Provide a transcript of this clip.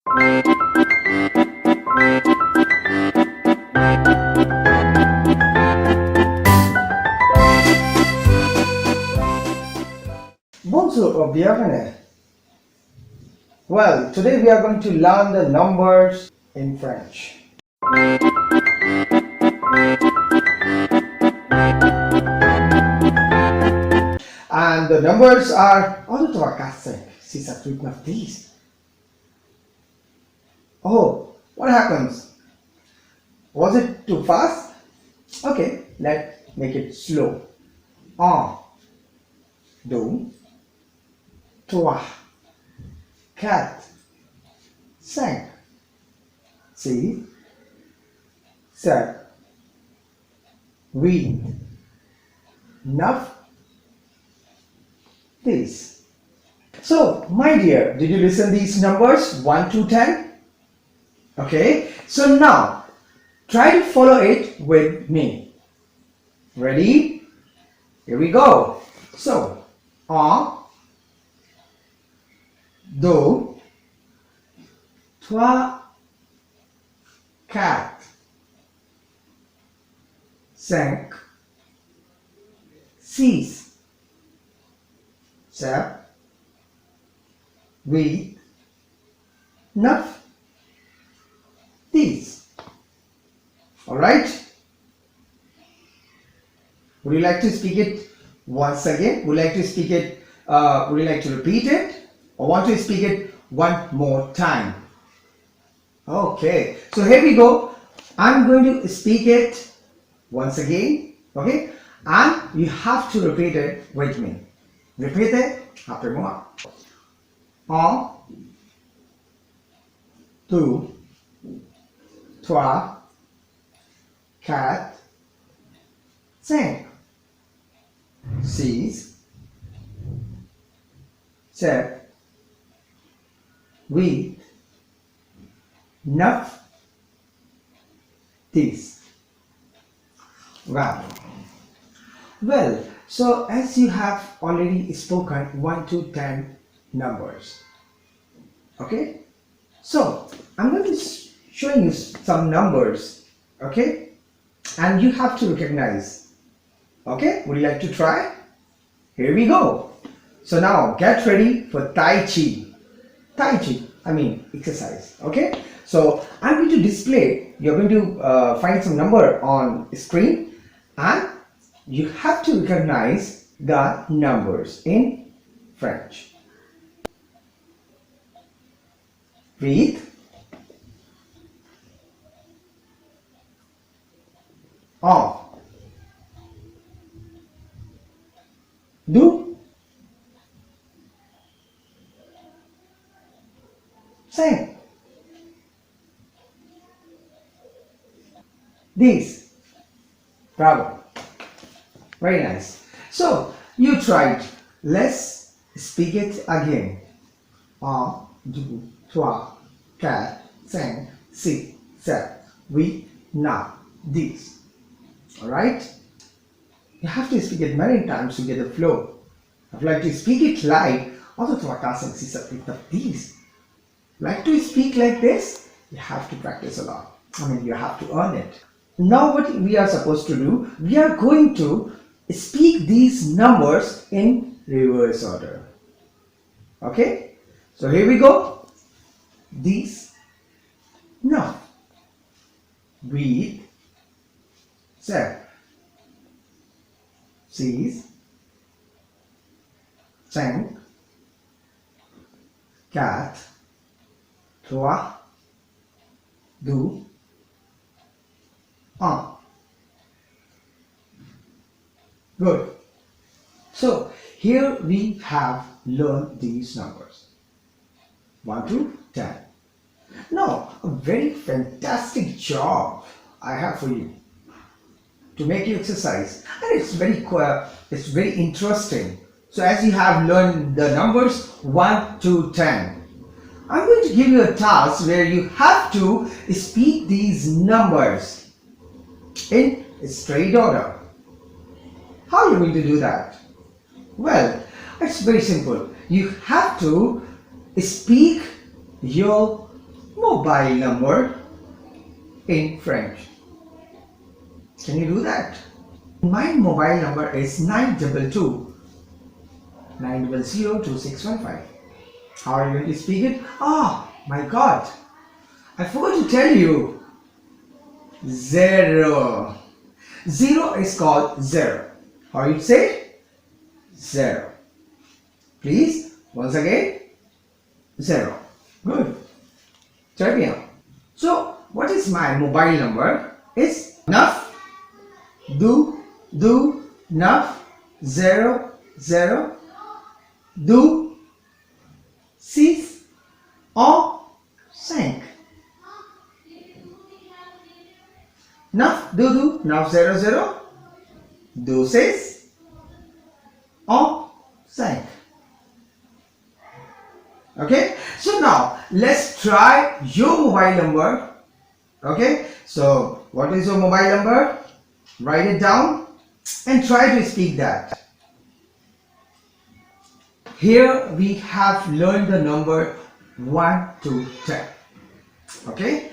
Bonjour or bienvenue. Well, today we are going to learn the numbers in French. And the numbers are 1, 2, 3, 4, 5, 6, 7, 8, 9, 10. Oh, what happens? Was it too fast? Okay, let's make it slow. 1, 2, 3, 4, 5, 6, 7, 8, 9, 10. So, my dear, did you listen these numbers 1 to 10? Okay, so now try to follow it with me. Ready? Here we go. So, 1, 2, 3, 4, 5, 6, 7, 8, 9, 10. Alright? Would you like to speak it once again? Would you like to speak it, would you like to repeat it? Or want to speak it one more time? Okay, so here we go. I'm going to speak it once again, okay? And you have to repeat it with me. Répétez après moi. 1, 2, 3, 4, 5, 6, 7, 8, 9, 10. Wow. Well, so as you have already spoken 1 to 10 numbers, okay? So I'm going to show you some numbers, okay? And you have to recognize, okay? Would you like to try? Here we go. So now get ready for Tai Chi. Tai Chi, I mean exercise, okay? So I'm going to display, you're going to find some number on screen and you have to recognize the numbers in French. Read. 1, 2, 5, 10. Bravo. Very nice. So you tried. Let's speak it again. 1, 2, 3, 4, 5, 6, 7, 8, 9, 10. Alright? You have to speak it many times to get the flow. I'd like to speak it live. Like to speak like this? You have to practice a lot. I mean, you have to earn it. Now what we are supposed to do, we are going to speak these numbers in reverse order. Okay? So here we go. These. Now. Breathe. 7, 6, 5, 4, 3, 2, 1. Good. So here we have learned these numbers 1 to 10. Now a very fantastic job I have for you to make you exercise, and it's very interesting. So as you have learned the numbers 1 to 10, I'm going to give you a task where you have to speak these numbers in straight order. How are you going to do that? Well, it's very simple. You have to speak your mobile number in French? Can you do that? My mobile number is 922 900 2615. How are you going to speak it? Oh my god, I forgot to tell you. Zero. Zero is called zero. How you say? Zero. Please, once again. Zero. Good. Très bien. So, what is my mobile number? It's 9 2 9 0 0 2 6 1 5. 9 2 9 0 0 2 6 1 5. Okay, so now let's try your mobile number. Okay, so what is your mobile number? Write it down and try to speak that. Here we have learned the number 1 to 10. Okay,